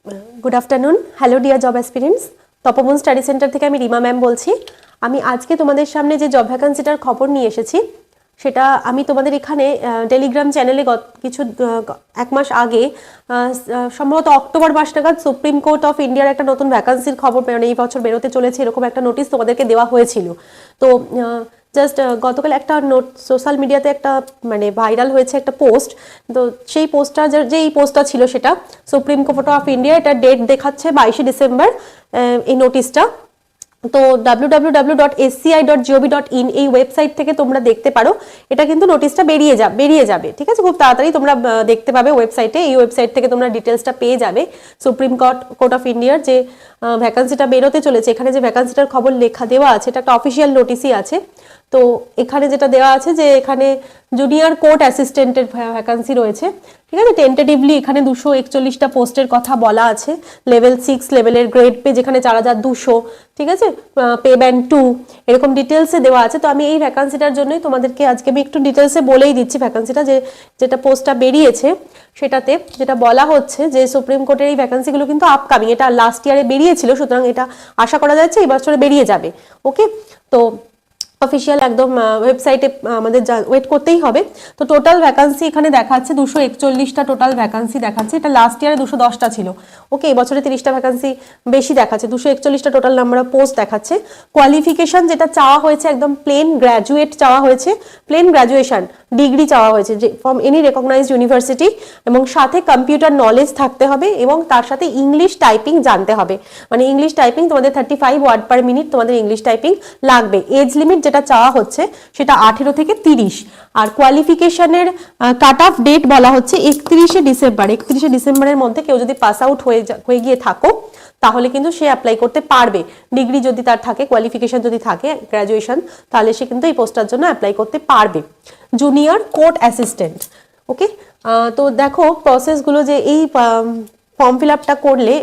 Good afternoon hello dear जब aspirants तपोबन study centre থেকে আমি রিমা ম্যাম বলছি। আমি আজকে তোমাদের সামনে যে জব ভ্যাকেন্সিটার খবর নিয়ে এসেছি সেটা আমি তোমাদের এখানে টেলিগ্রাম চ্যানেলে কিছু এক মাস আগে সম্ভবত অক্টোবর মাস নাগাদ সুপ্রিম কোর্ট অফ ইন্ডিয়ার একটা নতুন ভ্যাকেন্সির খবর মানে এই বছর বেরোতে চলেছে এরকম একটা নোটিশ তোমাদেরকে দেওয়া হয়েছিল। তো জাস্ট গতকাল একটা নোট সোশ্যাল মিডিয়াতে একটা মানে ভাইরাল হয়েছে একটা পোস্ট। তো সেই পোস্টটা যে এই পোস্টটা ছিল সেটা সুপ্রিম কোর্ট অফ ইন্ডিয়া, এটা ডেট দেখাচ্ছে 22শে ডিসেম্বর এই নোটিশটা। তো www.sci.gov.in এই ওয়েবসাইট থেকে তোমরা দেখতে পারো। এটা কিন্তু নোটিশটা বেরিয়ে যাবে, ঠিক আছে, খুব তাড়াতাড়ি তোমরা দেখতে পাবে ওয়েবসাইটে। এই ওয়েবসাইট থেকে তোমরা ডিটেলসটা পেয়ে যাবে। সুপ্রিম কোর্ট অফ ইন্ডিয়ার যে ভ্যাকেন্সিটা বেরোতে চলেছে, এখানে যে ভ্যাকেন্সিটার খবর লেখা দেওয়া আছে এটা একটা অফিসিয়াল নোটিশই আছে। তো এখানে যেটা দেওয়া আছে যে এখানে জুনিয়র কোর্ট অ্যাসিস্ট্যান্টের ভ্যাকেন্সি রয়েছে, ঠিক আছে। টেন্টেটিভলি এখানে 241টা পোস্টের কথা বলা আছে। লেভেল 6 লেভেলের গ্রেড পে যেখানে 4200, ঠিক আছে, পে ব্যান্ড 2 এরকম ডিটেলসে দেওয়া আছে। তো আমি এই ভ্যাকেন্সিটার জন্যই তোমাদেরকে আজকে আমি একটু ডিটেলসে বলেই দিচ্ছি ভ্যাকেন্সিটা যেটা পোস্টটা বেরিয়েছে সেটাতে যেটা বলা হচ্ছে যে সুপ্রিম কোর্টের এই ভ্যাকেন্সিগুলো কিন্তু আপকামিং, এটা লাস্ট ইয়ারে বেরিয়েছিল, সুতরাং এটা আশা করা যাচ্ছে এই বছরে বেরিয়ে যাবে। ওকে, তো অফিসিয়াল একদম ওয়েবসাইটে আমাদের ওয়েট করতেই হবে। তো টোটাল ভ্যাকান্সি এখানে দেখাচ্ছে 241টা টোটাল ভ্যাকান্সি দেখাচ্ছে। এটা লাস্ট ইয়ারে 210টা ছিল। ওকে, এবছরে 30টা ভ্যাকান্সি বেশি দেখাচ্ছে, 241টা টোটাল নাম্বার অফ পোস্ট দেখাচ্ছে। কোয়ালিফিকেশন যেটা চাওয়া হয়েছে একদম প্লেন গ্র্যাজুয়েট চাওয়া হয়েছে, প্লেন গ্র্যাজুয়েশন ডিগ্রি চাওয়া হয়েছে যে ফ্রম এনি রেকগনাইজড ইউনিভার্সিটি, এবং সাথে কম্পিউটার নলেজ থাকতে হবে এবং তার সাথে ইংলিশ টাইপিং জানতে হবে। মানে ইংলিশ টাইপিং তোমাদের 35 ওয়ার্ড পার মিনিট তোমাদের ইংলিশ টাইপিং লাগবে। এজ লিমিট যেটা চাওয়া হচ্ছে সেটা 18 থেকে 30। আর কোয়ালিফিকেশনের কাট অফ ডেট বলা হচ্ছে 31শে ডিসেম্বর। 31শে ডিসেম্বরের মধ্যে কেউ যদি পাস আউট হয়ে গিয়ে থাকো তাহলে কিন্তু সে অ্যাপ্লাই করতে পারবে। ডিগ্রি যদি তার থাকে, কোয়ালিফিকেশন যদি থাকে গ্র্যাজুয়েশন, তাহলে সে কিন্তু এই পোস্টটার জন্য অ্যাপ্লাই করতে পারবে। Junior court assistant. ওকে, তো দেখো প্রসেসগুলো যে এই ফর্ম ফিল আপটা করলে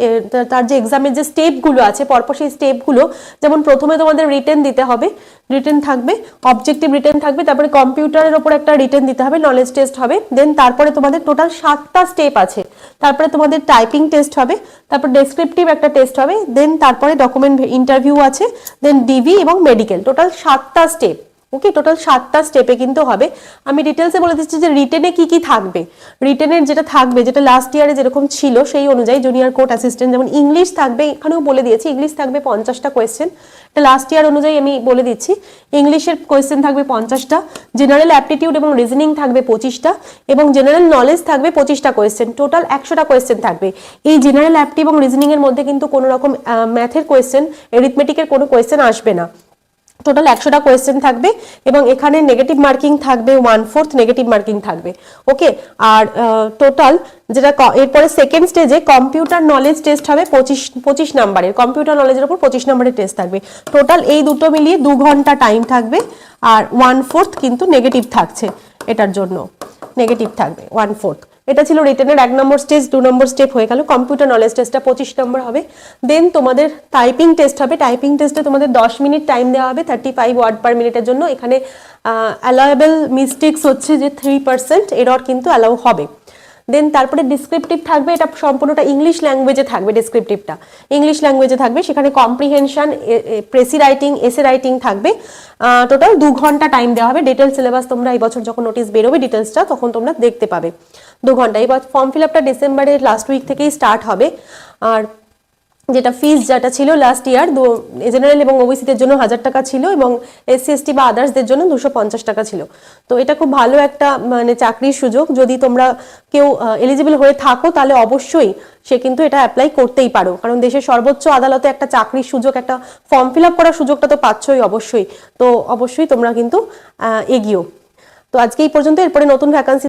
তার যে এক্সামের যে স্টেপগুলো আছে পরপর সেই স্টেপগুলো, যেমন প্রথমে তোমাদের রিটেন দিতে হবে, রিটেন থাকবে, অবজেক্টিভ রিটেন থাকবে, তারপরে কম্পিউটারের ওপর একটা রিটেন দিতে হবে, নলেজ টেস্ট হবে, দেন তারপরে তোমাদের টোটাল 7টা স্টেপ আছে। তারপরে তোমাদের টাইপিং টেস্ট হবে, তারপর ডেসক্রিপটিভ একটা টেস্ট হবে, দেন তারপরে ডকুমেন্ট ইন্টারভিউ আছে, দেন ডিভি এবং মেডিকেল, টোটাল 7টা স্টেপ। ওকে, টোটাল 7টা স্টেপে কিন্তু হবে। আমি ডিটেলসে বলে দিচ্ছি যে রিটেনে কি কি থাকবে। রিটেনের যেটা থাকবে, যেটা লাস্ট ইয়ারে যেরকম ছিল সেই অনুযায়ী জুনিয়র কোর্ট অ্যাসিস্ট্যান্ট, যেমন ইংলিশ থাকবে, এখানেও বলে দিয়েছি ইংলিশ থাকবে 50টা কোয়েশ্চেন। এটা লাস্ট ইয়ার অনুযায়ী আমি বলে দিচ্ছি। ইংলিশের কোয়েশ্চেন থাকবে 50টা, জেনারেল অ্যাপটিটিউড এবং রিজনিং থাকবে 25টা, এবং জেনারেল নলেজ থাকবে 25টা কোয়েশ্চেন। টোটাল 100টা কোয়েশ্চেন থাকবে। এই জেনারেল অ্যাপটি এবং রিজনিং এর মধ্যে কিন্তু কোনো রকম ম্যাথের কোয়েশ্চেন, এরিথমেটিকের কোনো কোয়েশ্চেন আসবে না। টোটাল 100টা কোয়েশ্চেন থাকবে এবং এখানে নেগেটিভ মার্কিং থাকবে 1/4 নেগেটিভ মার্কিং থাকবে। ওকে, আর টোটাল যেটা এরপরে সেকেন্ড স্টেজে কম্পিউটার নলেজ টেস্ট হবে 25 নাম্বারের, কম্পিউটার নলেজের উপর 25 নাম্বারের টেস্ট থাকবে। টোটাল এই দুটো মিলিয়ে 2 ঘন্টা টাইম থাকবে, আর 1/4 কিন্তু নেগেটিভ থাকছে, এটার জন্য নেগেটিভ থাকবে 1/4। এটা ছিল রিটেনের 1 নম্বর স্টেজ। 2 নম্বর স্টেপ হয়ে গেল। কম্পিউটার নলেজ টেস্টটা 25 নম্বর হবে। দেন তোমাদের টাইপিং টেস্ট হবে। টাইপিং টেস্টে তোমাদের 10 মিনিট টাইম দেওয়া হবে 35 ওয়ার্ড পার মিনিটের জন্য। এখানে অ্যালাউয়েবল মিস্টেকস হচ্ছে যে 3% এরর কিন্তু অ্যালাউ হবে। দেন তারপরে ডিসক্রিপটিভ থাকবে, এটা সম্পূর্ণটা ইংলিশ ল্যাঙ্গুয়েজে থাকবে। ডিসক্রিপটিভটা ইংলিশ ল্যাঙ্গুয়েজে থাকবে, সেখানে comprehension, precis writing, essay writing থাকবে। টোটাল 2 ঘন্টা টাইম দেওয়া হবে। ডিটেলস সিলেবাস তোমরা এই বছর যখন নোটিশ বেরোবে ডিটেলসটা তখন তোমরা দেখতে পাবে। 2 ঘন্টা। এবার ফর্ম ফিল আপটা ডিসেম্বরের লাস্ট উইক থেকেই স্টার্ট হবে। আর যেটা ফিস যেটা ছিল লাস্ট ইয়ার জেনারেল এবং ওবিসিদের জন্য 1000 টাকা ছিল, এবং এসসি এসটি বা আদার্সদের জন্য 250 টাকা ছিল। তো এটা খুব ভালো একটা মানে চাকরির সুযোগ। যদি তোমরা কেউ এলিজিবল হয়ে থাকো তাহলে অবশ্যই সে কিন্তু এটা অ্যাপ্লাই করতেই পারো, কারণ দেশের সর্বোচ্চ আদালতে একটা চাকরির সুযোগ, একটা ফর্ম ফিল আপ করার সুযোগটা তো পাচ্ছই অবশ্যই। তো অবশ্যই তোমরা কিন্তু এগিয়েও। তো আজকে এই পর্যন্ত, এরপরে নতুন ভ্যাকান্সি